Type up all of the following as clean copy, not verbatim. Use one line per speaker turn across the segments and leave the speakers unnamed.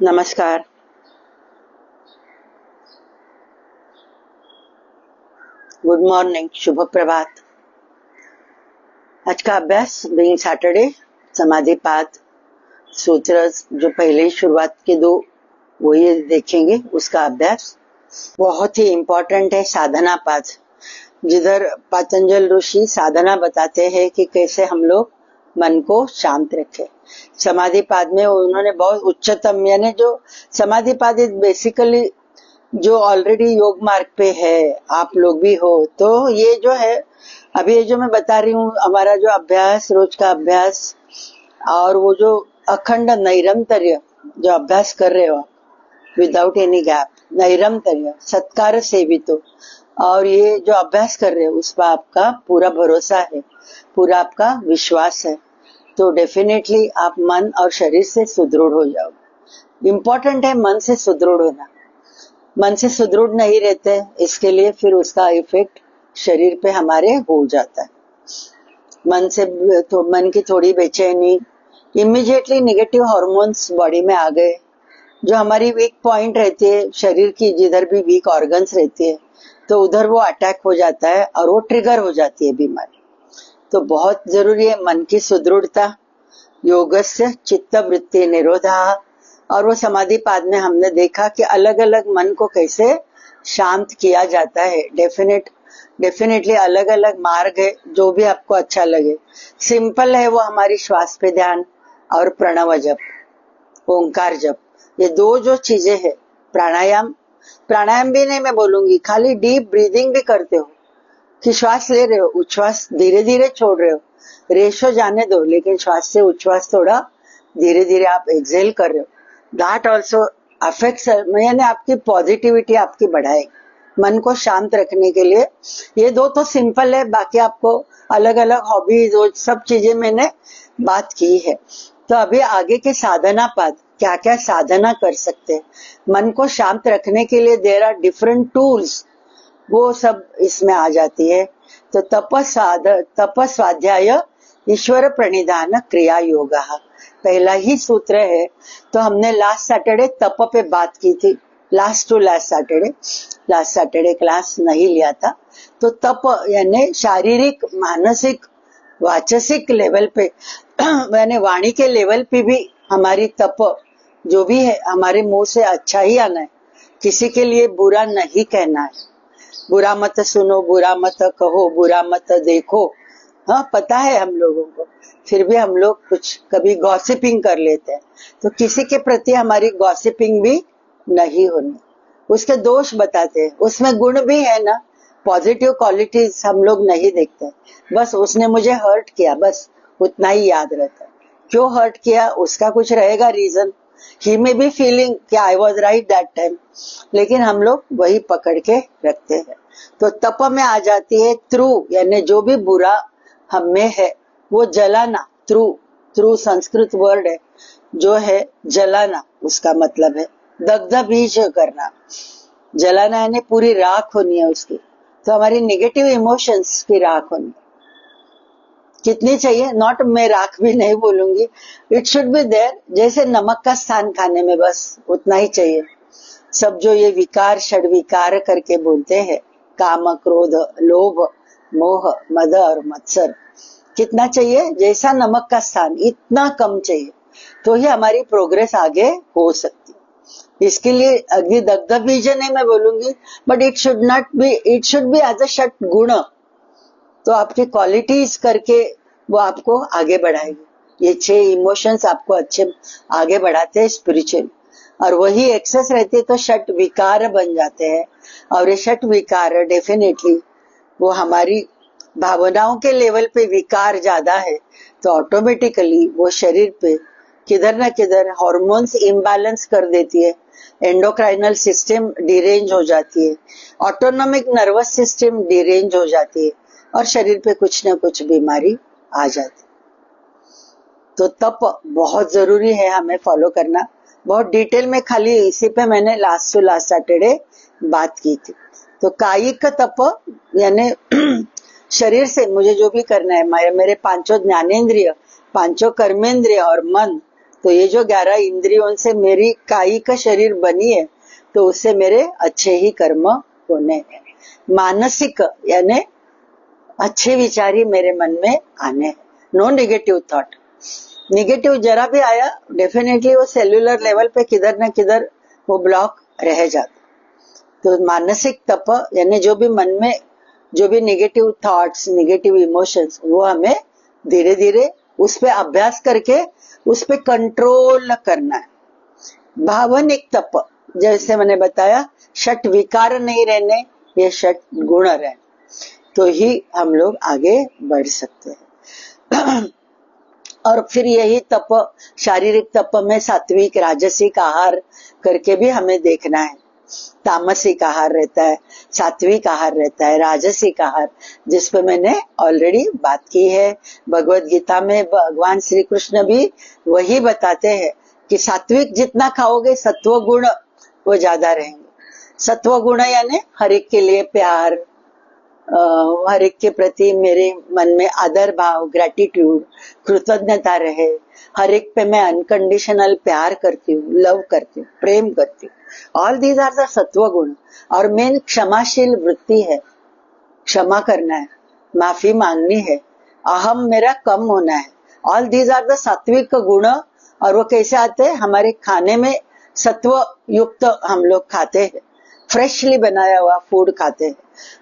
नमस्कार। Good morning, शुभ प्रभात। आज का अभ्यास बीइंग सैटरडे, समाधि पाद सूत्र जो पहले ही शुरुआत के दो वो ये देखेंगे, उसका अभ्यास बहुत ही इम्पोर्टेंट है। साधना पाद, जिधर पतंजल ऋषि साधना बताते हैं कि कैसे हम लोग मन को शांत रखें। समाधि पाद में उन्होंने बहुत उच्चतम, यानी जो समाधि पाद बेसिकली जो ऑलरेडी योग मार्ग पे है, आप लोग भी हो, तो ये जो है अभी ये जो मैं बता रही हूँ, हमारा जो अभ्यास, रोज का अभ्यास और वो जो अखंड नैरंतर्य जो अभ्यास कर रहे हो विदाउट एनी गैप, नैरंतर्य सत्कार सेवितो, और ये जो अभ्यास कर रहे हो उस पर आपका पूरा भरोसा है, पूरा आपका विश्वास है, तो डेफिनेटली आप मन और शरीर से सुदृढ़ हो जाओगे। इम्पोर्टेंट है मन से सुदृढ़ होना। मन से सुदृढ़ नहीं रहते, इसके लिए फिर उसका इफेक्ट शरीर पे हमारे हो जाता है। मन से तो मन की थोड़ी बेचैनी, इमीडिएटली नेगेटिव हार्मोन्स बॉडी में आ गए, जो हमारी वीक पॉइंट रहती है शरीर की, जिधर भी वीक ऑर्गन्स रहती है तो उधर वो अटैक हो जाता है और वो ट्रिगर हो जाती है बीमारी। तो बहुत जरूरी है मन की सुदृढ़ता। योगस्य चित्त वृत्ति निरोधा, और वो समाधि पाद में हमने देखा कि अलग अलग मन को कैसे शांत किया जाता है। डेफिनेटली अलग अलग मार्ग है, जो भी आपको अच्छा लगे। सिंपल है वो हमारी श्वास पे ध्यान और प्रणव जप, ओंकार जप, ये दो जो चीजें है। प्राणायाम भी नहीं मैं बोलूंगी, खाली डीप ब्रीदिंग भी करते हो कि श्वास ले रहे हो, उच्छ्वास धीरे धीरे छोड़ रहे हो, रेशो जाने दो, लेकिन श्वास से उच्छ्वास थोड़ा धीरे धीरे आप एक्सेल कर रहे हो। दैट ऑल्सो अफेक्ट्स, यानी आपकी पॉजिटिविटी आपकी बढ़ाएगी मन को शांत रखने के लिए। ये दो तो सिंपल है, बाकी आपको अलग अलग हॉबीज और सब चीजें मैंने बात की है। तो अभी आगे के साधना पाद, क्या क्या साधना कर सकते हैं मन को शांत रखने के लिए, देयर आर डिफरेंट टूल्स, वो सब इसमें आ जाती है। तो तपस्वाध्याय ईश्वर प्रणिधान क्रिया योगा पहला ही सूत्र है। तो हमने लास्ट सैटरडे तप पे बात की थी, लास्ट सैटरडे क्लास नहीं लिया था। तो तप यानी शारीरिक, मानसिक, वाचसिक लेवल पे यानी वाणी के लेवल पे भी हमारी तप जो भी है, हमारे मुंह से अच्छा ही आना है, किसी के लिए बुरा नहीं कहना है। बुरा मत सुनो, बुरा मत कहो, बुरा मत देखो। हाँ, पता है हम लोगों को, फिर भी हम लोग कुछ कभी गॉसिपिंग कर लेते हैं, तो किसी के प्रति हमारी गॉसिपिंग भी नहीं होनी। उसके दोष बताते हैं, उसमें गुण भी है ना, पॉजिटिव क्वालिटीज हम लोग नहीं देखते, बस उसने मुझे हर्ट किया, बस उतना ही याद रहता है। क्यों हर्ट किया उसका कुछ रहेगा रीजन, ही में बी फीलिंग कि I was right that time, लेकिन हम लोग वही पकड़ के रखते हैं। तो तप में आ जाती है त्रु, यानी जो भी बुरा हम में है वो जलाना। त्रु संस्कृत वर्ड है, जो है जलाना, उसका मतलब है दग्ध बीज करना। जलाना यानी पूरी राख होनी है उसकी। तो हमारी नेगेटिव इमोशंस की राख होनी है। कितनी चाहिए, नॉट, मैं राख भी नहीं बोलूंगी, इट शुड बी देयर, जैसे नमक का स्थान खाने में, बस उतना ही चाहिए। सब जो ये विकार, षड विकार करके बोलते हैं, काम, क्रोध, लोभ, मोह, मद और मत्सर, कितना चाहिए, जैसा नमक का स्थान इतना कम चाहिए, तो ही हमारी प्रोग्रेस आगे हो सकती है। इसके लिए अग्नि दग्ध बीज नहीं मैं बोलूंगी, but it should be as a षट गुण। तो आपकी क्वालिटीज करके वो आपको आगे बढ़ाएगी। ये 6 इमोशंस आपको अच्छे आगे बढ़ाते हैं स्पिरिचुअल, और वही एक्सेस रहती है तो षट विकार बन जाते हैं। और ये षट विकार डेफिनेटली वो हमारी भावनाओं के लेवल पे विकार ज्यादा है, तो ऑटोमेटिकली वो शरीर पे किधर ना किधर हार्मोन्स इम्बैलेंस कर देती है, एंडोक्राइनल सिस्टम डिरेंज हो जाती है, ऑटोनॉमिक नर्वस सिस्टम डिरेंज हो जाती है, और शरीर पे कुछ ना कुछ बीमारी आ जाती है। तो तप बहुत जरूरी है हमें फॉलो करना। बहुत डिटेल में खाली इसी पे मैंने लास्ट सैटरडे बात की थी। तो कायिक तप यानी शरीर से मुझे जो भी करना है, मेरे 5 ज्ञानेंद्रिय, 5 कर्मेंद्रिय और मन, तो ये जो 11 इंद्रियों से मेरी कायिक शरीर बनी है, तो उससे मेरे अच्छे ही कर्म होने हैं। मानसिक यानी अच्छे विचार ही मेरे मन में आने हैं, नो नेगेटिव थॉट। नेगेटिव जरा भी आया डेफिनेटली वो सेल्यूलर लेवल पे किधर न किधर वो ब्लॉक रह जाता। तो मानसिक तप यानी जो भी मन में जो भी नेगेटिव थॉट्स, नेगेटिव इमोशंस, वो हमें धीरे धीरे उस पे अभ्यास करके उस पे कंट्रोल करना है। भावनिक तप जैसे मैंने बताया, षट विकार नहीं रहने, ये षट गुण रहने, तो ही हम लोग आगे बढ़ सकते हैं। और फिर यही तप, शारीरिक तप में सात्विक राजसिक आहार करके भी हमें देखना है। तामसिक आहार रहता है, सात्विक आहार रहता है, राजसिक आहार, जिस पे मैंने ऑलरेडी बात की है। भगवत गीता में भगवान श्री कृष्ण भी वही बताते हैं कि सात्विक जितना खाओगे सत्व गुण वो ज्यादा रहेंगे। सत्व गुण यानी हर एक के लिए प्यार, हर एक के प्रति मेरे मन में आदर भाव, ग्रेटिट्यूड, कृतज्ञता रहे। हर एक पे मैं अनकंडीशनल प्यार करती हूँ, लव करती हूँ, प्रेम करती हूँ। ऑल दीज आर द सत्व गुण। और मेन क्षमाशील वृत्ति है, क्षमा करना है, माफी मांगनी है, अहम मेरा कम होना है। ऑल दीज आर द सात्विक गुण। और वो कैसे आते हैं? हमारे खाने में सत्व युक्त हम लोग खाते हैं, फ्रेशली बनाया हुआ फूड खाते हैं,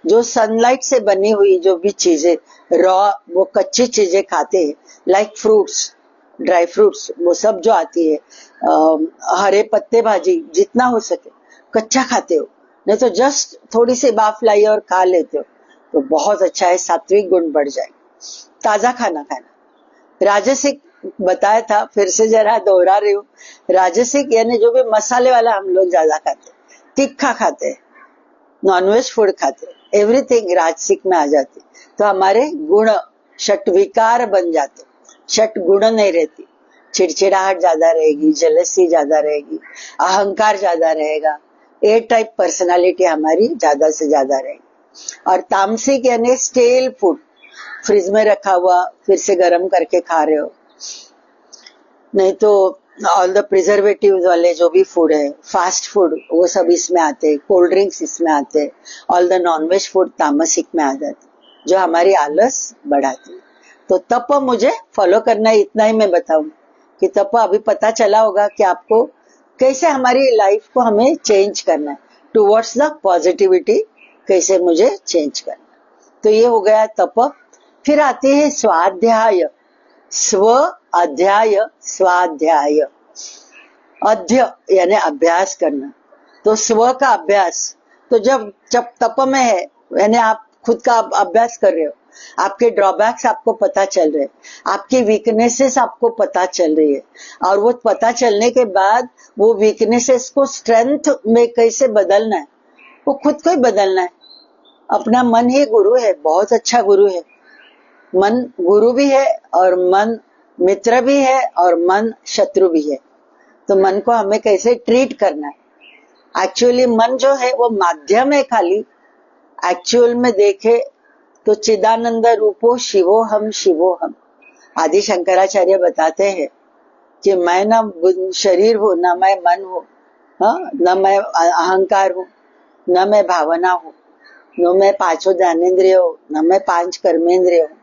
जो सनलाइट से बनी हुई जो भी चीजें रॉ, वो कच्ची चीजें खाते हैं, लाइक फ्रूट्स, ड्राई फ्रूट्स, वो सब जो आती है, हरे पत्ते भाजी जितना हो सके कच्चा खाते हो, नहीं तो जस्ट थोड़ी सी बाफ लाई और खा लेते हो, तो बहुत अच्छा है, सात्विक गुण बढ़ जाएगा। ताजा खाना खाना। राजसिक बताया था, फिर से जरा दोहरा रही हूँ। राजसिक यानी जो भी मसाले वाला हम लोग ज्यादा खाते, तीखा खाते, नॉनवेज फूड खाते, एवरीथिंग राजसिक में आ जाती, तो हमारे गुण षट विकार बन जाते, षट गुण नहीं रहती। चिड़चिड़ाहट ज्यादा रहेगी, जेलसी ज्यादा रहेगी, अहंकार ज्यादा रहेगा, ए टाइप पर्सनालिटी हमारी ज्यादा से ज्यादा रहेगी। और तामसिक यानी स्टेल फूड, फ्रिज में रखा हुआ फिर से गर्म करके खा रहे हो, नहीं तो ऑल द प्रिजर्वेटिव वाले जो भी फूड है, फास्ट फूड, वो सब इसमें आते, कोल्ड ड्रिंक्स इसमें आते, ऑल द नॉनवेज फूड तामसिक में आ जाते, जो हमारी आलस बढ़ाती। तो तप मुझे फॉलो करना है, इतना ही मैं बताऊं कि तप अभी पता चला होगा कि आपको कैसे हमारी लाइफ को हमें चेंज करना है, टुवर्ड्स द पॉजिटिविटी कैसे मुझे चेंज करना। तो ये हो गया तप। फिर आते हैं स्वाध्याय, स्व अध्याय, स्वाध्याय। अध्य यानी अभ्यास करना, तो स्व का अभ्यास, तो जब जब तप में है यानी आप खुद का अभ्यास कर रहे हो, आपके ड्रॉबैक्स आपको पता चल रहे, आपकी वीकनेसेस आपको पता चल रही है, और वो पता चलने के बाद वो वीकनेसेस को स्ट्रेंथ में कैसे बदलना है, वो खुद को ही बदलना है। अपना मन ही गुरु है, बहुत अच्छा गुरु है। मन गुरु भी है और मन मित्र भी है और मन शत्रु भी है। तो मन को हमें कैसे ट्रीट करना है। एक्चुअली मन जो है वो माध्यम है खाली, एक्चुअल में देखे तो चिदानंद रूपो शिवो हम। आदि शंकराचार्य बताते हैं कि मैं ना शरीर हूँ, ना मैं मन हूँ, न मैं अहंकार हूँ, न मैं भावना हूँ, न मैं पांचों ज्ञानेन्द्रिय हूँ, न मैं 5 कर्मेंद्रिय हूँ।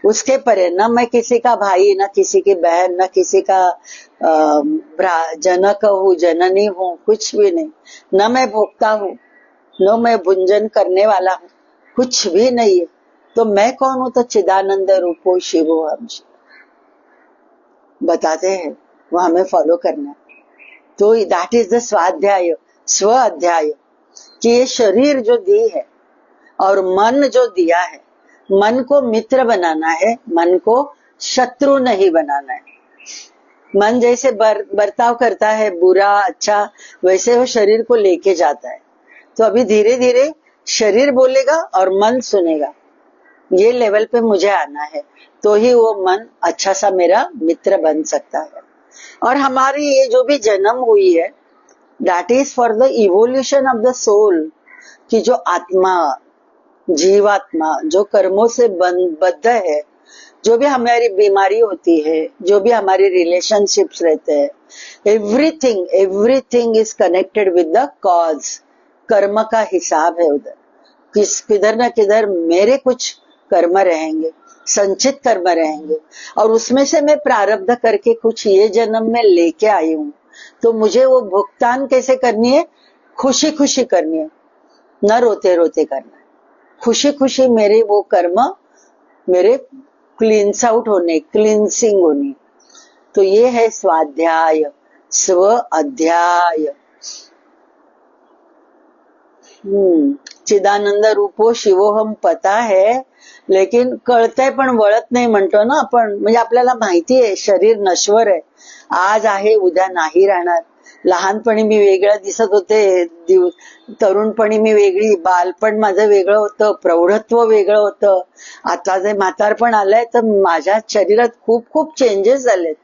उसके परे न मैं किसी का भाई, न किसी की बहन, न किसी का जनक हूँ, जननी हूँ, कुछ भी नहीं। न मैं भोक्ता हूँ, न मैं भुंजन करने वाला हूँ, कुछ भी नहीं है। तो मैं कौन हूँ? तो चिदानंद रूपो शिवो हम बताते हैं, वो हमें फॉलो करना है। तो दैट इज द स्वाध्याय, स्व अध्याय, कि ये शरीर जो दी है और मन जो दिया है, मन को मित्र बनाना है, मन को शत्रु नहीं बनाना है। मन जैसे बर्ताव करता है, बुरा अच्छा, वैसे वो शरीर को लेके जाता है। तो अभी धीरे धीरे शरीर बोलेगा और मन सुनेगा, ये लेवल पे मुझे आना है, तो ही वो मन अच्छा सा मेरा मित्र बन सकता है। और हमारी ये जो भी जन्म हुई है, that is for the evolution of the soul, कि जो आत्मा, जीवात्मा जो कर्मों से बद्ध है, जो भी हमारी बीमारी होती है, जो भी हमारे रिलेशनशिप्स रहते हैं, everything everything is connected with the cause. कर्म का हिसाब है उधर, किधर ना किधर मेरे कुछ कर्म रहेंगे, संचित कर्म रहेंगे, और उसमें से मैं प्रारब्ध करके कुछ ये जन्म में लेके आई हूं, तो मुझे वो भुगतान कैसे करनी है? खुशी खुशी करनी है, न रोते रोते करना है। खुशी खुशी मेरे वो कर्म मेरे क्लींस आउट होने, क्लींसिंग होनी। तो ये है स्वाध्याय, स्व अध्याय। चिदानंद रूपो शिवोहम पता है, लेकिन कळतंय पण वळत नाही म्हणतो ना आपण. म्हणजे आपल्याला माहिती आहे शरीर नश्वर आहे, आज आहे उद्या नाही राहणार. लहानपणी मी वेगळं दिसत होते, तरुणपणी मी वेगळी, बालपण माझं वेगळं होतं, प्रौढत्व वेगळं होतं. आता जे म्हातारपण आलंय तर माझ्या शरीरात खूप खूप चेंजेस झालेत.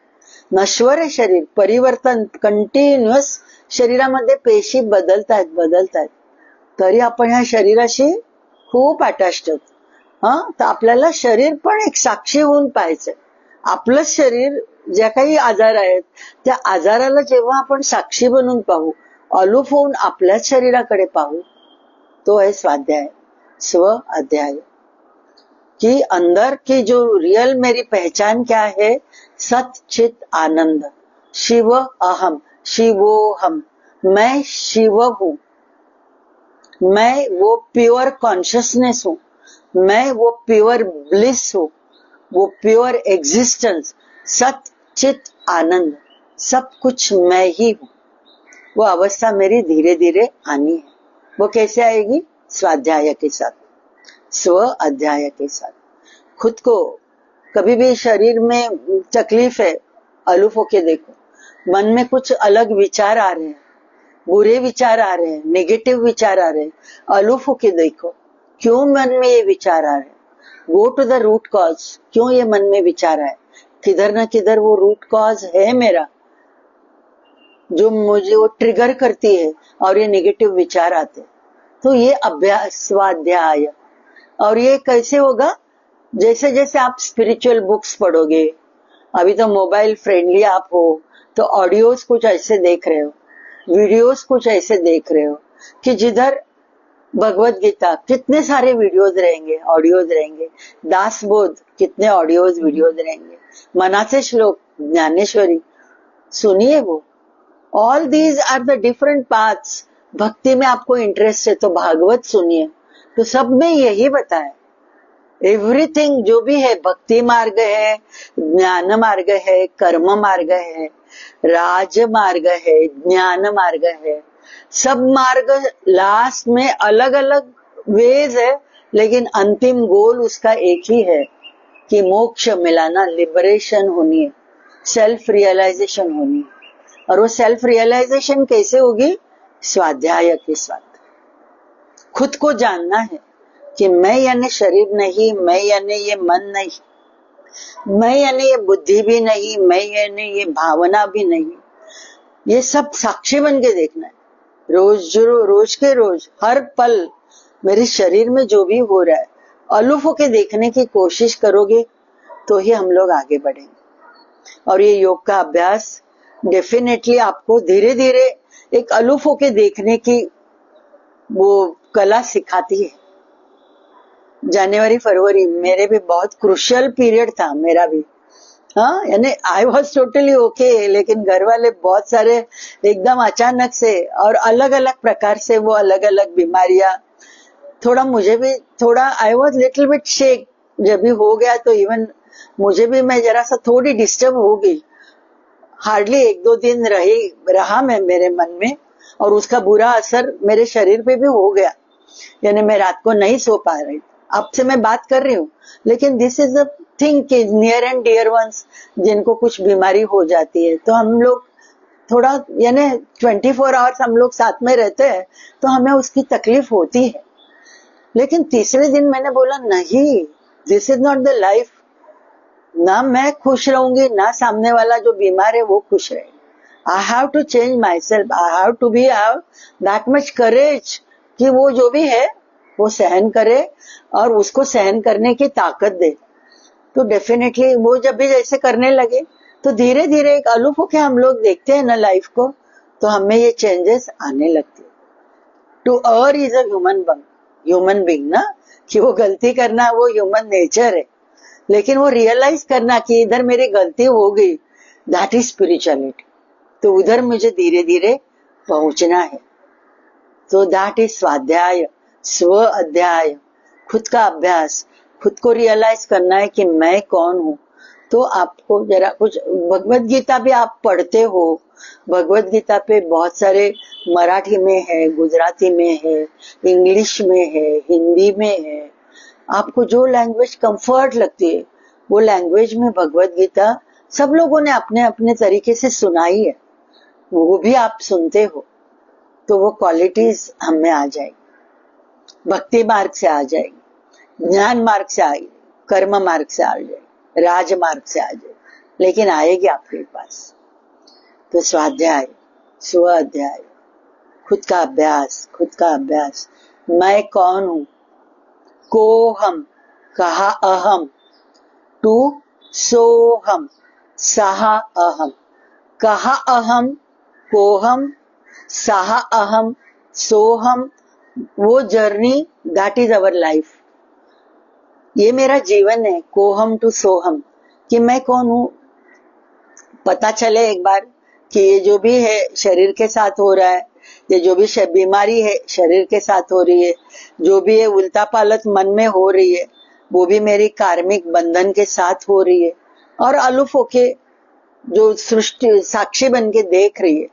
नश्वर आहे शरीर, परिवर्तन कंटिन्युअस शरीरामध्ये पेशी बदलतायत. तरी आपण ह्या शरीराशी खूप अटॅच्ड आहोत. तर आपल्याला शरीर पण एक साक्षी होऊन पाहायचंय. आपलं शरीर, ज्या काही आजार आहेत त्या आजाराला जेव्हा आपण साक्षी बनून पाहू, अलूफ होऊन आपल्याच शरीराकडे पाहू, तो है स्वाध्याय, स्व अध्याय. कि अंदर की जो रियल मेरी पहचान क्या है? सत चित आनंद, शिव अहम, शिवोहम, मैं शिव हूं, मैं वो प्योर कॉन्शियसनेस हूं, मैं वो प्योर ब्लिस हूं, वो प्योर एग्जिस्टेंस, सत चित आनंद, सब कुछ मैं ही हूं. वो अवस्था मेरी धीरे धीरे आनी है. वो कैसे आएगी? स्वाध्याय के साथ, स्व अध्याय के साथ. खुद को कभी भी शरीर में तकलीफ है, अलूफ होके देखो. मन में कुछ अलग विचार आ रहे हैं, बुरे विचार आ रहे हैं, नेगेटिव विचार आ रहे हैं, अलूफ होके देखो क्यों मन में ये विचार आ रहे हैं. Go to the root cause. क्यों ये मन में विचार आए? किधर ना किधर वो रूट कॉज है मेरा, जो मुझे वो ट्रिगर करती है और ये नेगेटिव विचार आते. तो ये अभ्यास, स्वाध्याय. और ये कैसे होगा? जैसे जैसे आप स्पिरिचुअल बुक्स पढ़ोगे, अभी तो मोबाइल फ्रेंडली आप हो, तो ऑडियोज कुछ ऐसे देख रहे हो, वीडियोस कुछ ऐसे देख रहे हो कि जिधर भगवत गीता, कितने सारे वीडियोज रहेंगे, ऑडियोज रहेंगे. दासबोध, कितने ऑडियोज वीडियोज रहेंगे. मनाचे श्लोक, ज्ञानेश्वरी, सुनिए वो. All these are the different paths. भक्ति में आपको इंटरेस्ट है तो भागवत सुनिए. तो सब में यही बताया. एवरीथिंग जो भी है, भक्ति मार्ग है, ज्ञान मार्ग है, कर्म मार्ग है, राज मार्ग है, ज्ञान मार्ग है. सब मार्ग लास्ट में अलग अलग वेज है, लेकिन अंतिम गोल उसका एक ही है कि मोक्ष मिलाना, लिबरेशन होनी है, सेल्फ रियलाइजेशन होनी है. और वो सेल्फ रियलाइजेशन कैसे होगी? स्वाध्याय के साथ. खुद को जानना है कि मैं यानी शरीर नहीं, मैं यानी ये मन नहीं, मैं यानी ये बुद्धि भी नहीं, मैं यानी ये भावना भी नहीं. ये सब साक्षी बन के देखना है. रोज के रोज, हर पल मेरे शरीर में जो भी हो रहा है, अलूफ होके देखने की कोशिश करोगे तो ही हम लोग आगे बढ़ेंगे. और ये योग का अभ्यास डेफिनेटली आपको धीरे धीरे एक अलूफ होके देखने की वो कला सिखाती है. जनवरी फरवरी मेरे भी बहुत क्रुशियल पीरियड था, मेरा भी. हाँ, यानी आई वॉज टोटली ओके, लेकिन घर वाले बहुत सारे एकदम अचानक से और अलग अलग प्रकार से वो अलग अलग बीमारियां, थोड़ा मुझे भी थोड़ा I was little bit shake. जब भी हो गया तो इवन मुझे भी, मैं जरा सा थोड़ी डिस्टर्ब हो गई. हार्डली 1-2 दिन रहा मैं मेरे मन में, और उसका बुरा असर मेरे शरीर पे भी हो गया. यानी मैं रात को नहीं सो पा रही. अब से मैं बात कर रही हूँ, लेकिन दिस इज द थिंग कि नियर एंड डियर वंस जिनको कुछ बीमारी हो जाती है, तो हम लोग थोड़ा यानी 24 आवर्स हम लोग साथ में रहते हैं, तो हमें उसकी तकलीफ होती है. लेकिन तीसरे दिन मैंने बोला नहीं, this is not the life. ना मैं खुश रहूंगी, ना सामने वाला जो बीमार है वो खुश रहे. I have to change myself. I have to be have that much courage कि वो जो भी है वो सहन करे और उसको सहन करने की ताकत दे. तो डेफिनेटली वो जब भी जैसे करने लगे तो धीरे धीरे एक अलूफ होके हम लोग देखते हैं ना लाइफ को, तो हमें ये चेंजेस आने लगते हैं। To err is a human being ना, कि वो गलती करना वो ह्यूमन नेचर है, लेकिन वो रियलाइज करना कि इधर मेरी गलती हो गई, दैट इज स्पिरिचुअलिटी। तो उधर मुझे धीरे धीरे पहुंचना है। तो दैट इज स्वाध्याय, स्व अध्याय, खुद का अभ्यास, खुद को रियलाइज करना है कि मैं कौन हूँ। तो आपको जरा कुछ भगवत गीता भी आप पढ़ते हो, भगवत गीता पे बहुत सारे मराठी में है, गुजराती में है, इंग्लिश में है, हिंदी में है, आपको जो लैंग्वेज कंफर्ट लगती है वो लैंग्वेज में भगवत गीता सब लोगों ने अपने अपने तरीके से सुनाई है, वो भी आप सुनते हो, तो वो क्वालिटीज हमें आ जाएगी, भक्ति मार्ग से आ जाएगी, ज्ञान मार्ग से आएगी, कर्म मार्ग से आ जाएगी, राज मार्ग से आ जाएगी, लेकिन आएगी आपके पास। तो स्वाध्याय, स्व अध्याय, खुद का अभ्यास, खुद का अभ्यास। मैं कौन हूं, को हम, कहा अहम, टू सोहम, सहा अहम, कहा अहम, कोहम, सहा अहम, सोहम, वो journey, that is our life. ये मेरा जीवन है, कोहम टू सोहम, कि मैं कौन हूं पता चले एक बार, कि ये जो भी है शरीर के साथ हो रहा है, ये जो भी बीमारी है शरीर के साथ हो रही है, जो भी है उल्टा पालत मन में हो रही है, वो भी मेरी कार्मिक बंधन के साथ हो रही है। और अलूफ होके जो सृष्टि साक्षी बन के देख रही है,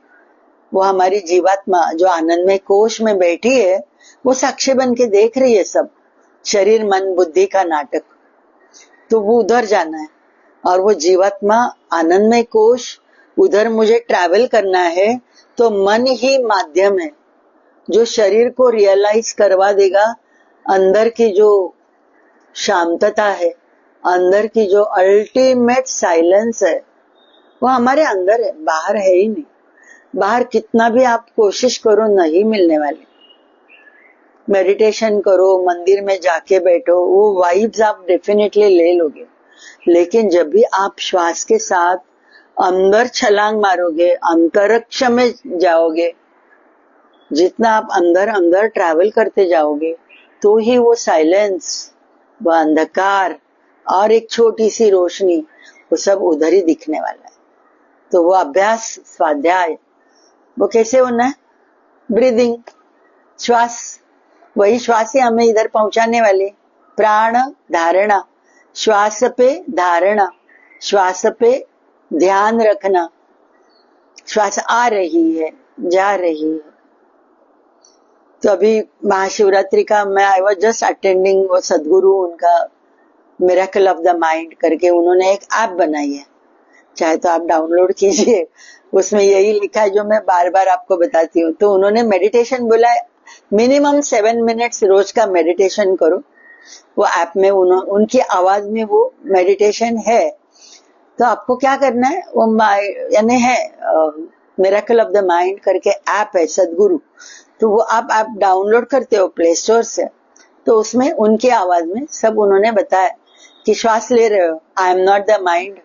वो हमारी जीवात्मा जो आनंदमय कोश में बैठी है, वो साक्षी बन के देख रही है सब शरीर मन बुद्धि का नाटक। तो वो उधर जाना है, और वो जीवात्मा आनंदमय कोश, उधर मुझे ट्रैवल करना है। तो मन ही माध्यम है जो शरीर को रियलाइज करवा देगा, अंदर की जो शांतता है, अंदर की जो अल्टीमेट साइलेंस है, वो हमारे अंदर है, बाहर है ही नहीं। बाहर कितना भी आप कोशिश करो नहीं मिलने वाले। मेडिटेशन करो, मंदिर में जाके बैठो, वो वाइब्स आप डेफिनेटली ले लोगे, लेकिन जब भी आप श्वास के साथ अंदर छलांग मारोगे, अंतरिक्ष में जाओगे, जितना आप अंदर अंदर ट्रैवल करते जाओगे, तो ही वो साइलेंस, वो अंधकार और एक छोटी सी रोशनी, वो सब उधर ही दिखने वाला है। तो वो अभ्यास, स्वाध्याय, वो कैसे होना है? ब्रीदिंग, श्वास, वही श्वास ही हमें इधर पहुंचाने वाले। प्राण धारणा, श्वास पे धारणा, श्वास पे ध्यान रखना, श्वास आ रही है, जा रही है। तो अभी महाशिवरात्रि का मैं आई वाज जस्ट अटेंडिंग, वो सदगुरु उनका मिरेकल ऑफ द माइंड करके उन्होंने एक ऐप बनाई है, चाहे तो आप डाउनलोड कीजिए, उसमें यही लिखा है जो मैं बार बार आपको बताती हूँ। तो उन्होंने मेडिटेशन बोला है, मिनिमम 7 मिनट्स रोज का मेडिटेशन करो। वो ऐप में उनकी आवाज में वो मेडिटेशन है। तो आपको क्या करना है, वो यानी है मिरेकल ऑफ द माइंड करके ऐप है सदगुरु, तो वो आप डाउनलोड करते हो प्ले स्टोर से। तो उसमें उनकी आवाज में सब उन्होंने बताया कि श्वास ले रहे हो, I am not the mind,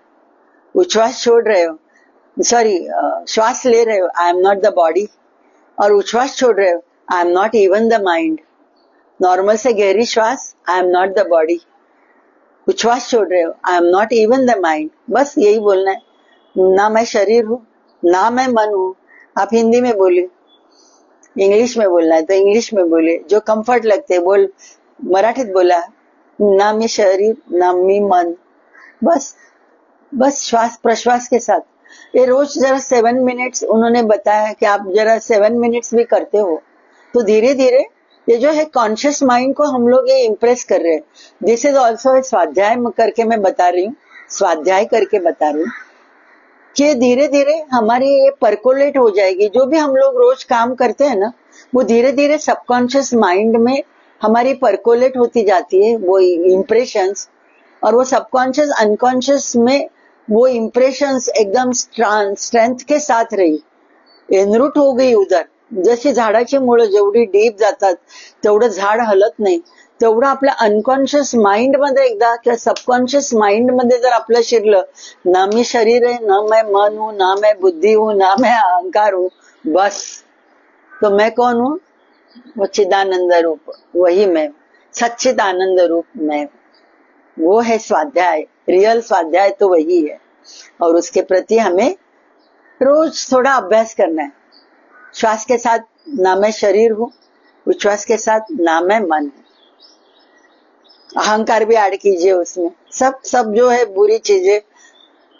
उच्छ्वास छोड़ रहे हो, सॉरी श्वास ले रहे हो, I am not the body, और उच्छ्वास छोड़ रहे हो, I am not even the mind. Normal से गहरी श्वास, I am not the body, उच्छ्वास छोड़ रहे हो, I am not even the mind. बस यही बोलना है, ना मैं शरीर हूं, ना मैं मन हूं। आप हिंदी में बोले, इंग्लिश में बोलना है तो इंग्लिश में बोले, जो कंफर्ट लगते बोल। मराठीत बोला, ना मी शरीर ना मी मन। बस बस श्वास प्रश्वास के साथ ये रोज जरा 7 मिनट्स उन्होंने बताया कि आप जरा 7 मिनट्स भी करते हो, तो धीरे धीरे ये जो है कॉन्शियस माइंड को हम लोग ये इम्प्रेस कर रहे हैं। दिस इज ऑल्सो स्वाध्याय करके मैं बता रही हूँ, स्वाध्याय करके बता रही हूँ कि धीरे धीरे हमारी ये परकोलेट हो जाएगी। जो भी हम लोग रोज काम करते हैं ना, वो धीरे धीरे सबकॉन्शियस माइंड में हमारी परकोलेट होती जाती है वो इम्प्रेशंस, और वो सबकॉन्शियस अनकॉन्शियस में वो इम्प्रेशंस एकदम स्ट्रेंथ के साथ रही, एनरूट हो गई उधर। जशी झाडाची मुळं जेवढी डीप जातात तेवढं झाड हलत नाही, तेवढं आपल्या अनकॉन्शियस माइंड मध्ये एकदा किंवा सबकॉन्शियस माइंड मध्ये जर आपलं शिरलं, ना मी शरीर है, ना मैं मन हूं, ना मैं बुद्धि हूं, ना मैं अहंकार हूं, बस तो मैं कौन हूं? वो चिदानंद रूप, वही मैं, सच्चिद आनंद रूप मैं। वो है स्वाध्याय, रियल स्वाध्याय तो वही है। और उसके प्रति हमें रोज थोड़ा अभ्यास करना है। श्वास के साथ ना मैं शरीर हूं, उच्छ्वास के साथ ना मैं मन हूं। अहंकार भी ऐड कीजिए उसमें, सब सब जो है बुरी चीजें।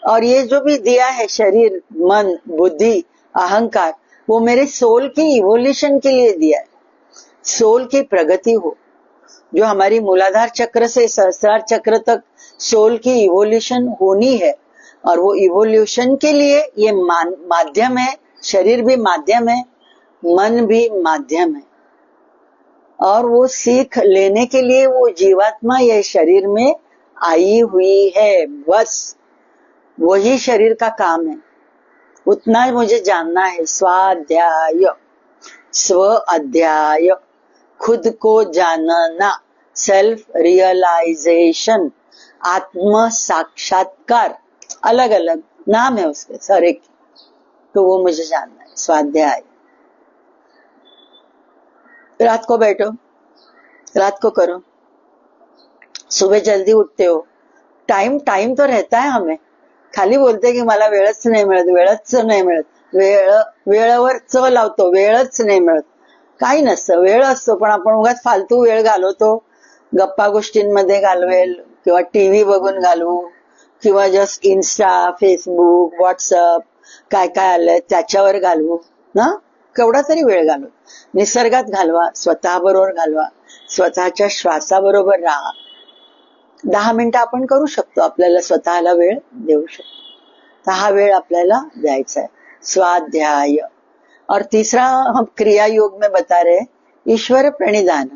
और ये जो भी दिया है शरीर, मन, बुद्धि, अहंकार, वो मेरे सोल की इवोल्यूशन के लिए दिया है। सोल की प्रगति हो, जो हमारी मूलाधार चक्र से सहस्रार चक्र तक सोल की इवोल्यूशन होनी है। और वो इवोल्यूशन के लिए ये माध्यम है, शरीर भी माध्यम है, मन भी माध्यम है। और वो सीख लेने के लिए वो जीवात्मा ये शरीर में आई हुई है, बस वही शरीर का काम है। उतना मुझे जानना है। स्वाध्याय, स्व अध्याय, खुद को जानना, सेल्फ रियलाइजेशन, आत्म साक्षात्कार, अलग अलग नाम है उसके हर एक, तो वो मुझे जानना है। स्वाध्याय, रात को बैठो, रात को करो, सुबह जल्दी उठते हो, टाइम तो रहता है हमें। खाली बोलते की मला वेळच नाही मिळत, वेळेवर च लावतो, वेळच नाही मिळत, काही नसतं, वेळ असतो, पण आपण उगाच फालतू वेळ घालवतो, गप्पा गोष्टींमध्ये घालवेल किंवा टीव्ही बघून घालवू किंवा जस्ट इन्स्टा, फेसबुक, व्हॉट्सअप काय काय आलंय त्याच्यावर घालवू ना, केवढा तरी वेळ घालवू। निसर्गात घालवा, स्वतः बरोबर घालवा, स्वतःच्या श्वासाबरोबर राहा। 10 मिनिटं आपण करू शकतो, आपल्याला स्वतःला वेळ देऊ शकतो, तर हा वेळ आपल्याला द्यायचा है। स्वाध्याय। और तीसरा हम क्रिया योग में बता रहे ईश्वर प्रणिधान।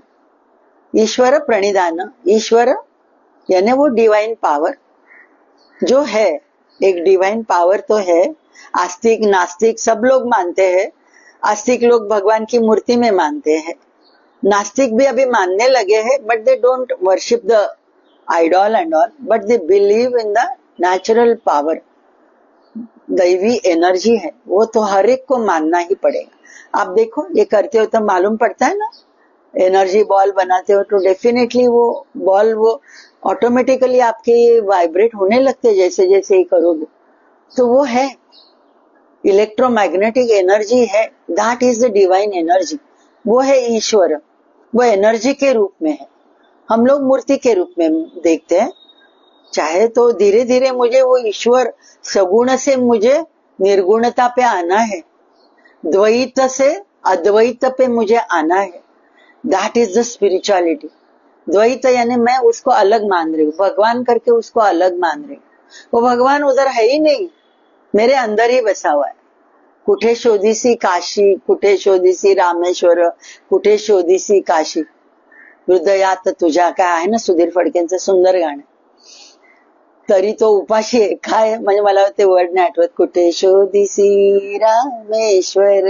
ईश्वर प्रणिधान, ईश्वर यानी वो डिवाइन पावर जो है, एक डिवाइन पावर तो है। आस्तिक नास्तिक सब लोग मानते हैं। आस्तिक लोग भगवान की मूर्ति में मानते हैं, नास्तिक भी अभी मानने लगे हैं, but they don't worship the idol and all, but they believe in the natural power. दैवी एनर्जी है, वो तो हर एक को मानना ही पड़ेगा। आप देखो ये करते हो तो मालूम पड़ता है ना, एनर्जी बॉल बनाते हो तो डेफिनेटली वो बॉल वो ऑटोमेटिकली आपके वाइब्रेट होने लगते जैसे जैसे ही करोगे, तो वो है इलेक्ट्रोमैग्नेटिक एनर्जी है, that is the divine energy. वो है ईश्वर, वो एनर्जी के रूप में है, हम लोग मूर्ति के रूप में देखते हैं। चाहे तो धीरे धीरे मुझे वो ईश्वर सगुण से मुझे निर्गुणता पे आना है, द्वैत से अद्वैत पे मुझे आना है, दैट इज द स्पिरिचुअलिटी। द्वैत यानी मैं उसको अलग मान रही हूँ, भगवान करके उसको अलग मान रही हूँ, वो भगवान उधर है ही नहीं, मेरे अंदर ही बसा हुआ है। कुठे शोधीसी काशी, कुठे शोधीसी रामेश्वर, कुठे शोधीसी काशी, हृदयात तुझ्या, काय आहे ना सुधीर फडकेंचं सुंदर गाणं, तरी तो उपाशी आहे काय, म्हणजे मला ते वर्ड नाही आठवत। कुठे शोधीसी रामेश्वर,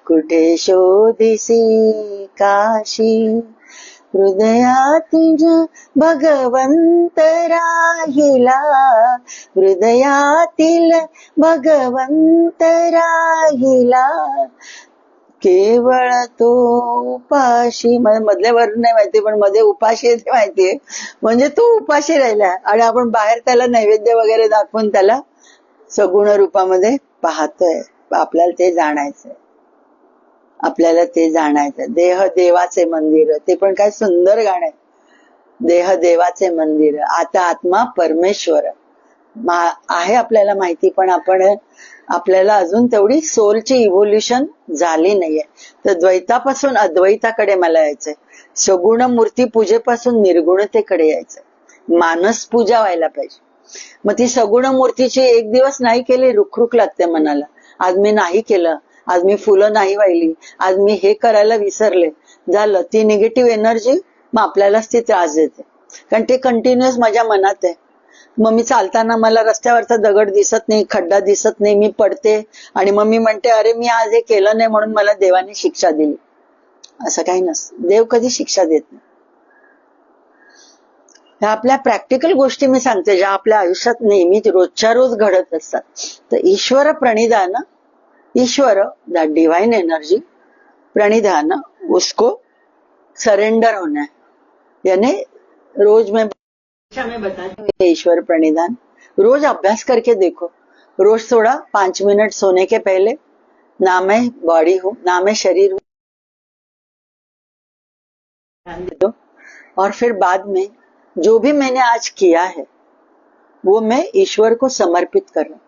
कुठे शोधीसी काशी, हृदयातील भगवंत राहिला, हृदयातील भगवंत राहिला, केवळ तो उपाशी। मधले वर्ड नाही माहिती, पण मध्ये उपाशी आहे ते माहितीये, म्हणजे तो उपाशी राहिला आणि आपण बाहेर त्याला नैवेद्य वगैरे दाखवून त्याला सगुण रूपामध्ये पाहतोय। आपल्याला ते जाणायचंय, आपल्याला ते जाणायचं। देह देवाचे मंदिर, ते पण काय सुंदर गाणं आहे, देह देवाचे मंदिर, आता आत्मा परमेश्वर आहे आपल्याला माहिती, पण आपल्याला अजून तेवढी सोलची इव्होल्युशन झाली नाहीये। तर द्वैतापासून अद्वैताकडे मला यायचंय, सगुण मूर्ती पूजेपासून निर्गुणतेकडे यायचंय, मानस पूजा व्हायला पाहिजे। मग ती सगुण मूर्तीची एक दिवस नाही केली रुखरुख लागते मनाला, आज मी नाही केलं, आज मी फुलं नाही वाहिली, आज मी हे करायला विसरले, झालं ती निगेटिव्ह एनर्जी मग आपल्यालाच ती त्रास देते, कारण ते कंटिन्युअस माझ्या मनात आहे। मग मी चालताना मला रस्त्यावरचा दगड दिसत नाही, खड्डा दिसत नाही, मी पडते आणि मग मी म्हणते अरे मी आज हे केलं नाही म्हणून मला देवाने शिक्षा दिली। असं काही नसतं, देव कधी शिक्षा देत नाही, ह्या आपल्या प्रॅक्टिकल गोष्टी मी सांगते, ज्या आपल्या आयुष्यात नेहमी रोजच्या रोज घडत असतात. तर ईश्वर प्रणिधान, ईश्वर दैट डिवाइन एनर्जी, प्रणिधान उसको सरेंडर होना है. यानी रोज में बताती हूँ ईश्वर प्रणिधान, रोज अभ्यास करके देखो. रोज थोड़ा 5 मिनट सोने के पहले, ना मैं बॉडी हूँ, ना मैं शरीर हूँ, ध्यान दे दो. और फिर बाद में जो भी मैंने आज किया है वो मैं ईश्वर को समर्पित कर रहा हूं.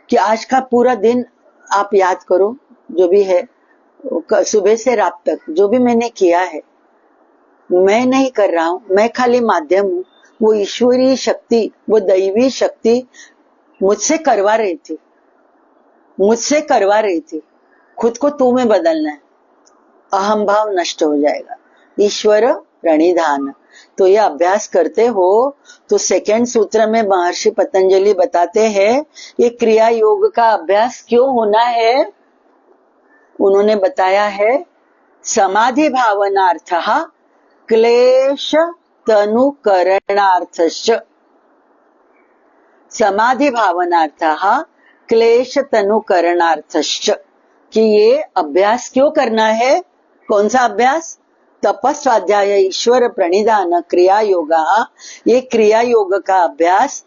कि आज का पूरा दिन आप याद करो, जो भी है सुबह से रात तक जो भी मैंने किया है, मैं नहीं कर रहा हूं, मैं खाली माध्यम हूं. वो ईश्वरीय शक्ति, वो दैवी शक्ति मुझसे करवा रही थी, मुझसे करवा रही थी. खुद को तू में बदलना है, अहम भाव नष्ट हो जाएगा. ईश्वर प्रणिधान. तो ये अभ्यास करते हो तो सेकंड सूत्र में महर्षि पतंजलि बताते हैं ये क्रिया योग का अभ्यास क्यों होना है. उन्होंने बताया है समाधि भावनार्थः क्लेश तनुकरणार्थश्च. समाधि भावनार्थः क्लेश तनुकरणार्थश्च. कि ये अभ्यास क्यों करना है. कौन सा अभ्यास. तपस्वाध्याय ईश्वर प्रणिधान क्रिया योगा. ये क्रिया योग का अभ्यास,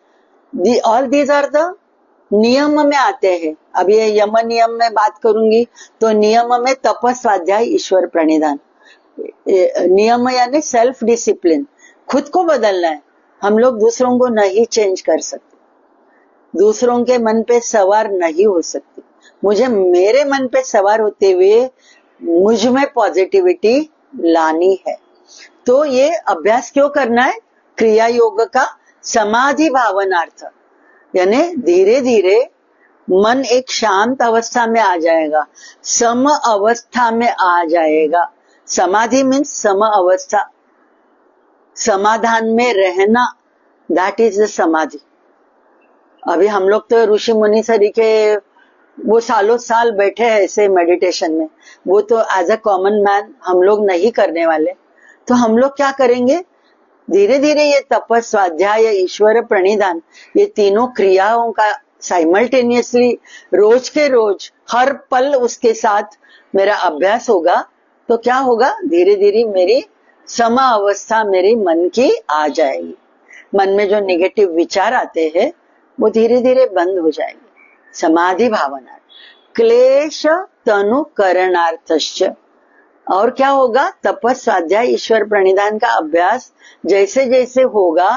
ऑल दीज आर द नियम में आते हैं. अब ये यम नियम में बात करूंगी तो नियम में तपस्वाध्याय ईश्वर प्रणिधान. नियम यानी सेल्फ डिसिप्लिन, खुद को बदलना है. हम लोग दूसरों को नहीं चेंज कर सकते, दूसरों के मन पे सवार नहीं हो सकते. मुझे मेरे मन पे सवार होते हुए मुझ में पॉजिटिविटी लानी है. तो ये अभ्यास क्यों करना है. क्रिया योग का समाधि भावनार्थ, यानी धीरे धीरे मन एक शांत अवस्था में आ जाएगा, सम अवस्था में आ जाएगा. समाधि मीन्स सम अवस्था, समाधान में रहना, दैट इज द समाधि. अभी हम लोग तो ऋषि मुनि तरीके वो सालों साल बैठे हैं ऐसे मेडिटेशन में, वो तो एज अ कॉमन मैन हम लोग नहीं करने वाले. तो हम लोग क्या करेंगे, धीरे धीरे ये तपस, स्वाध्याय, ईश्वर प्रणिधान, ये तीनों क्रियाओं का साइमल्टेनियसली रोज के रोज हर पल उसके साथ मेरा अभ्यास होगा. तो क्या होगा, धीरे धीरे मेरी सम अवस्था मेरी मन की आ जाएगी. मन में जो नेगेटिव विचार आते हैं वो धीरे धीरे बंद हो जाएंगे. समाधि भावना. क्लेश तनु करणार्थश्च. और क्या होगा, तपस, स्वाध्याय, ईश्वर प्रणिधान का अभ्यास जैसे जैसे होगा,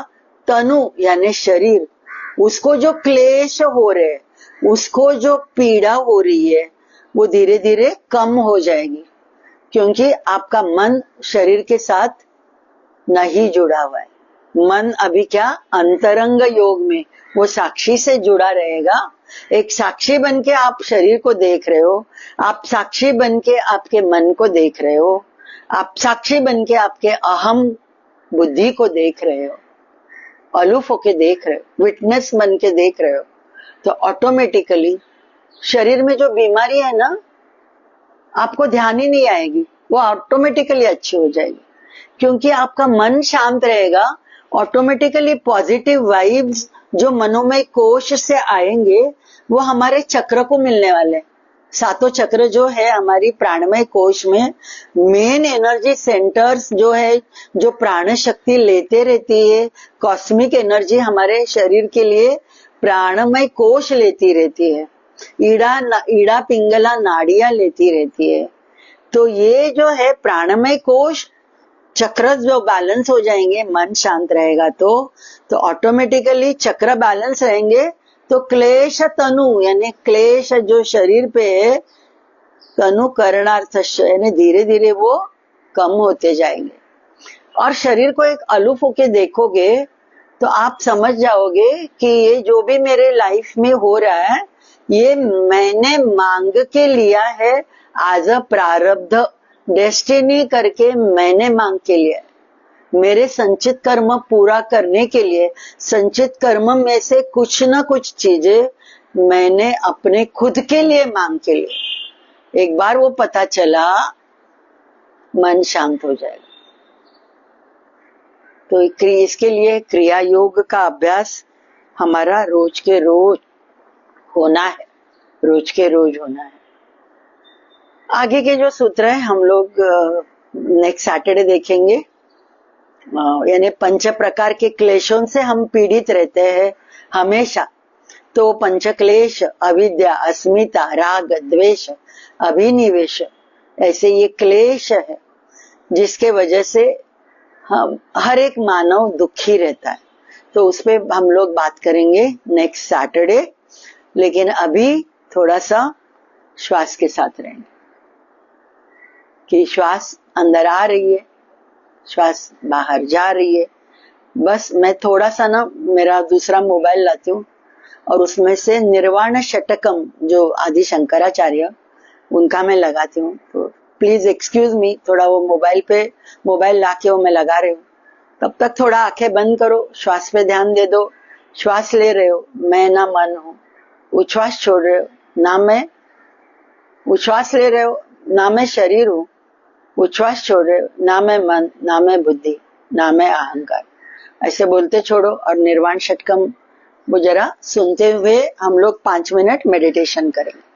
तनु यानी शरीर, उसको जो क्लेश हो रहे, उसको जो पीड़ा हो रही है वो धीरे धीरे कम हो जाएगी. क्योंकि आपका मन शरीर के साथ नहीं जुड़ा हुआ है. मन अभी क्या, अंतरंग योग में वो साक्षी से जुड़ा रहेगा. एक साक्षी बनके आप शरीर को देख रहे हो, आप साक्षी बनके आपके मन को देख रहे हो, आप साक्षी बनके आपके अहम बुद्धि को देख रहे हो, अलूफ होके देख रहे हो, विटनेस बन के देख रहे हो. तो ऑटोमेटिकली शरीर में जो बीमारी है ना, आपको ध्यान ही नहीं आएगी, वो ऑटोमेटिकली अच्छी हो जाएगी. क्योंकि आपका मन शांत रहेगा, ऑटोमेटिकली पॉजिटिव वाइब्स जो मनोमय कोश से आएंगे वो हमारे चक्र को मिलने वाले. सातों चक्र जो है हमारी प्राणमय कोश में मेन एनर्जी सेंटर्स जो है, जो प्राण शक्ति लेते रहती है, कॉस्मिक एनर्जी हमारे शरीर के लिए प्राणमय कोश लेती रहती है, ईड़ा पिंगला नाड़ियां लेती रहती है. तो ये जो है प्राणमय कोश चक्र जो बैलेंस हो जाएंगे, मन शांत रहेगा तो ऑटोमेटिकली चक्र बैलेंस रहेंगे. तो क्लेश तनु यानी क्लेश जो शरीर पे है, तनु करणार्थ यानी धीरे धीरे वो कम होते जाएंगे. और शरीर को एक अलूफ होके देखोगे तो आप समझ जाओगे कि ये जो भी मेरे लाइफ में हो रहा है ये मैंने मांग के लिया है, एज अ प्रारब्ध डेस्टिनी करके मैंने मांग के लिया. मेरे संचित कर्म पूरा करने के लिए संचित कर्म में से कुछ न कुछ चीजें मैंने अपने खुद के लिए मांग के लिए. एक बार वो पता चला, मन शांत हो जाएगा. तो इसके लिए क्रिया योग का अभ्यास हमारा रोज के रोज होना है, रोज के रोज होना है। आगे के जो सूत्र है हम लोग नेक्स्ट सैटरडे देखेंगे। यानी पंच प्रकार के क्लेशों से हम पीड़ित रहते हैं हमेशा। तो पंच क्लेश, अविद्या, अस्मिता, राग, द्वेष, अभिनिवेश, ऐसे ये क्लेश है जिसके वजह से हम हर एक मानव दुखी रहता है। तो उस पे हम लोग बात करेंगे नेक्स्ट सैटरडे। लेकिन अभी थोड़ा सा श्वास के साथ रहेंगे कि श्वास अंदर आ रही है, श्वास बाहर जा रही है। बस मैं थोड़ा सा ना मेरा दूसरा मोबाइल लाती हूँ और उसमें से निर्वाण षटकम जो आदि शंकराचार्य उनका मैं लगाती हूँ। तो प्लीज एक्सक्यूज मी, थोड़ा वो मोबाइल लाके वो मैं लगा रही हूँ। तब तक थोड़ा आंखें बंद करो, श्वास पे ध्यान दे दो। श्वास ले रहे हो, मैं ना मन हूँ। उच्छ्वास छोड़ रहे हो, ना मैं उच्छ्वास ले रहे हो, ना मैं शरीर हूँ। उच्छ्वास छोड़ रहे हो, ना मैं मन, ना मैं बुद्धि, ना मैं अहंकार। ऐसे बोलते छोड़ो और निर्वाण षटकम वो जरा सुनते हुए हम लोग 5 मिनट मेडिटेशन करेंगे।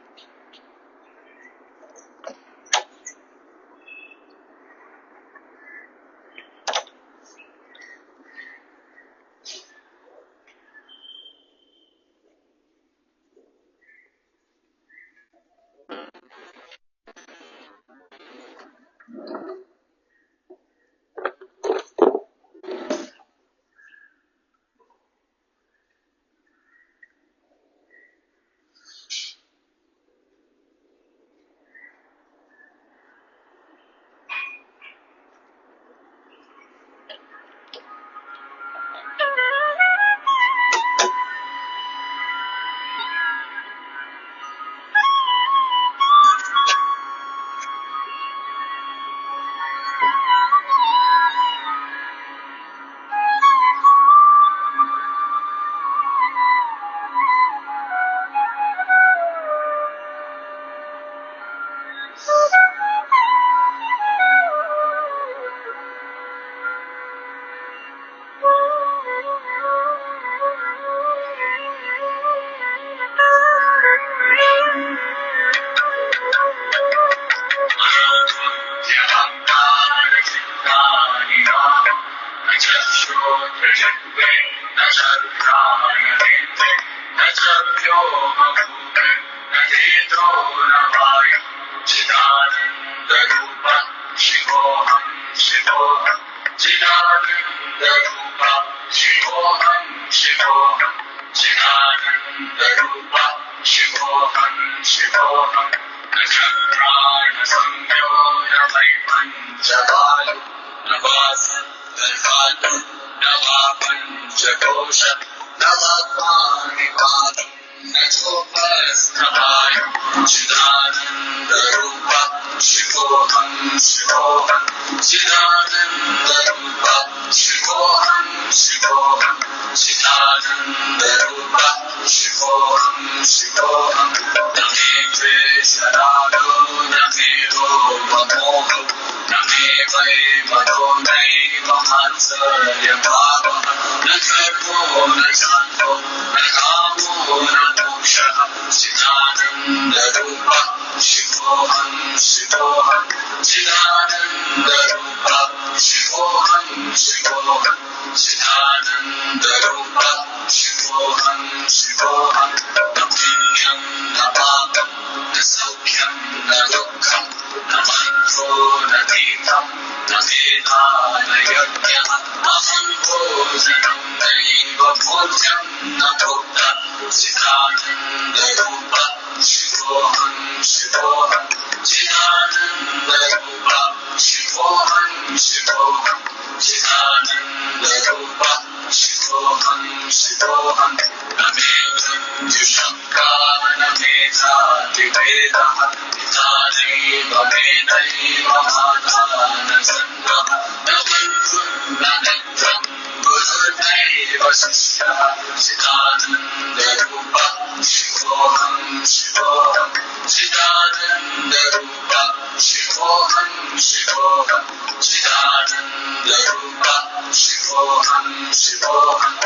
शिवोऽहं शिवोऽहम्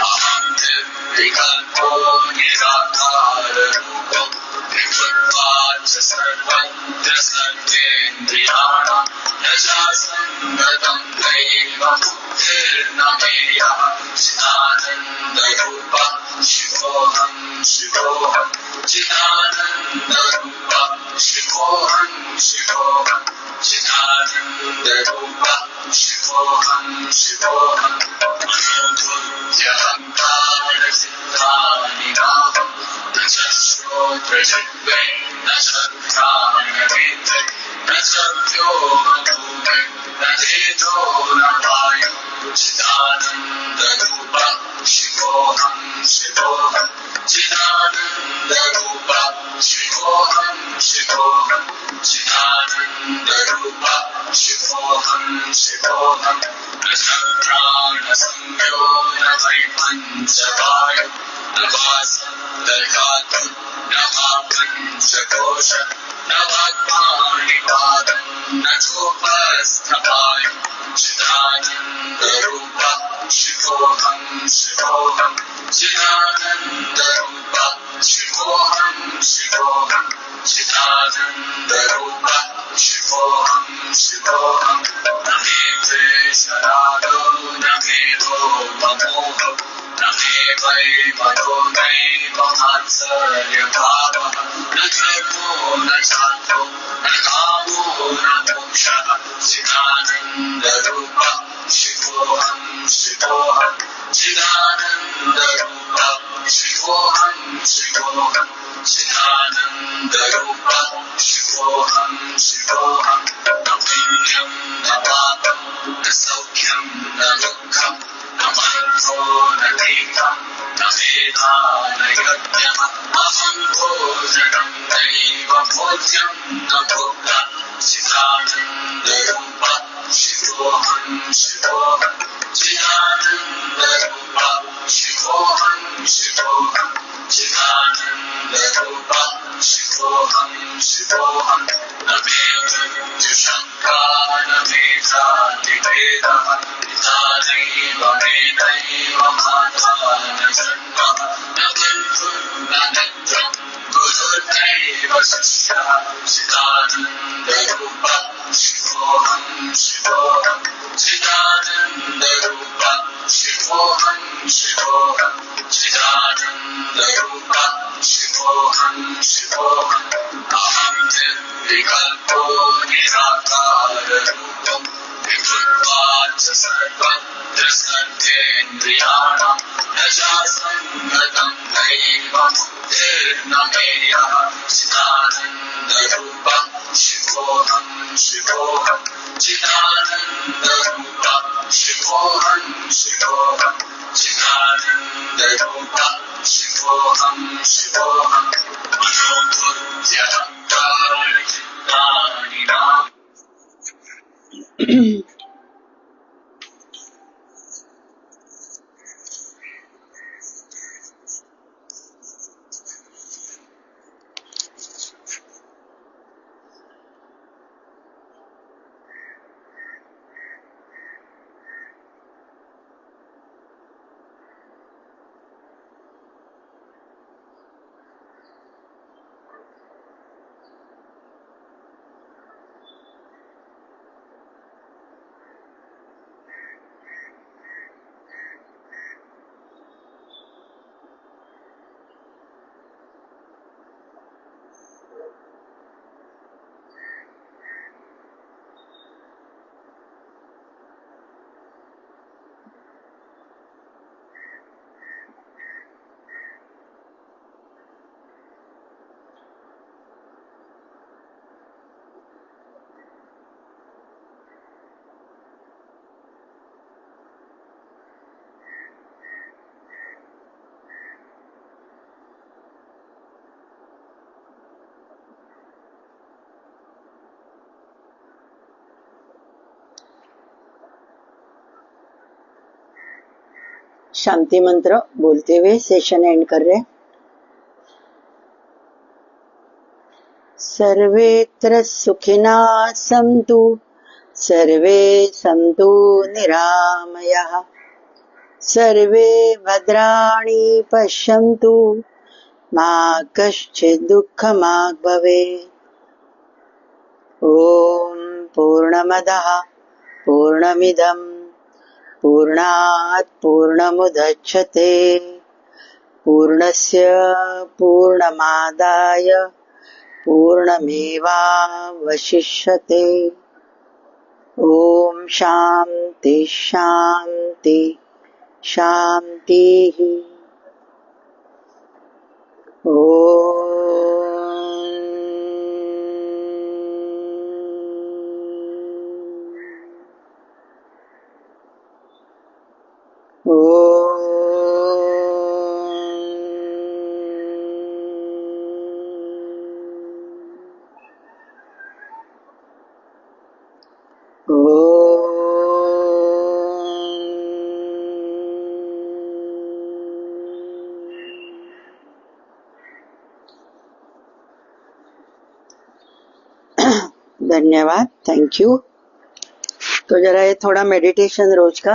अहं निर्विकल्पो निराकाररूपो विभुत्वाच्च सर्वत्र सर्वेन्द्रियाणां न चासङ्गतं दैवमुक्तिर्न मेयः चिदानन्दरूपः शिवोऽहं शिवोऽहम् चिदानन्दरूपः शिवोऽहं शिवोऽहम् चिदानन्दरूपः शिवोऽहं शिवोऽहम् मनोबुद्ध्यहङ्कारचित्तानि नाहं न च श्रोत्रजिह्वे न च घ्राणनेत्रे न च व्योमभूमे न तेजो न वायुः चिदानन्दरूपः शिवोऽहं शिवोऽहम् चिदानन्दरूपः शिवोऽहं शिवोऽहम् चिदानन्दरूपः शिवोऽहं शिवोऽहम् न च प्राणसंज्ञो न वै पञ्चवायुः न वा सप्तधातुः न वा पञ्चकोशः न वा पाणिपादं न चोपस्थवायुः चिदानन्दरूपः शिवोऽहं शिवोऽहम् चिदानन्दरूपः शिवोऽहं शिवोऽहम् चिदानन्दरूपः शिवोऽहं शिवोऽहम् न मे द्वेषरागो न मे लोभमोहः न मे वैमनो नैव मात्सर्यभावः न धर्मो न चार्थो न कामो न मोक्षः चिदानन्दरूपः शिवोऽहं शिवोऽहम् चिदानन्दरूपः शिवोऽहं शिवोऽहम् चिदानन्दरूपः शिवोऽहं शिवोऽहम् न पुण्यं न पापं न सौख्यं न दुःखं न मन्त्रो न तीर्थं न वेदा न यज्ञः अहं भोजनं नैव भोज्यं न भोक्ता चिदानन्दरूपः शिवोऽहं शिवोऽहम् चिदानन्दरूपः शिवोऽहं शिवोऽहम् चिदानन्दरूपः शिवोऽहं शिवोऽहम् न मे मृत्युशङ्का न मे जातिभेदः पिता नैव मे नैव माता न जन्मः न बन्धुर्न मित्रं गुरुर्नैव शिष्यः चिदानन्दरूपः शिवोऽहं शिवोऽहम् चिदानन्दरूपः शिवोऽहं शिवोऽहम् चिदानन्दरूपः शिवोऽहं शिवोऽहम् अहं निर्विकल्पो निराकाररूपो विभुत्वाच्च सर्वत्र सर्वेन्द्रियाणां न चासङ्गतं दैवमुक्तिर्न मेयः चिदानन्दरूपः शिवोऽहं शिवोऽहम् चिदानन्दरूपः शिवोऽहं शिवोऽहम् चिदानन्दरूपः शिवोऽहं शिवोऽहम् मनोबुद्ध्यहङ्कारचित्तानि नाहम्
शांति मंत्र बोलते हुए सेशन एंड कर रहे हैं। सर्वेत्र सुखिनः सन्तु सर्वे सन्तु निरामयाः, सर्वे भद्राणि पश्यन्तु, मा कश्चित् दुःखमाप् भवेत्। ॐ पूर्णमदः पूर्णमिदं पूर्णात् पूर्णमुदच्यते, पूर्णस्य पूर्णमादाय पूर्णमेवावशिष्यते। ॐ शान्ति शान्ति शान्तिः। धन्यवाद, थैंक यू। तो जरा ये थोड़ा मेडिटेशन रोज का,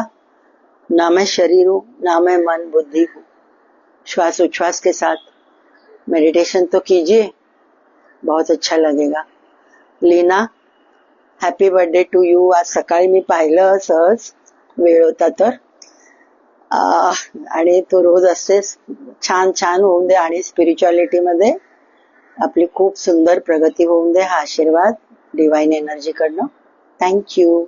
ना मैं शरीर हूँ ना मैं मन बुद्धि हूँ, श्वास उच्छ्वास के साथ मेडिटेशन तो कीजिए, बहुत अच्छा लगेगा। Leena, happy birthday to you. आज सकाळी मी पाहिलं सहज, वेळ होता तर, आणि तू रोज असेच छान छान होऊन दे आणि स्पिरिच्युअलिटी मध्ये आपली खूप सुंदर प्रगती होऊन दे, हा आशीर्वाद डिवाइन एनर्जी कडनं। थँक्यू।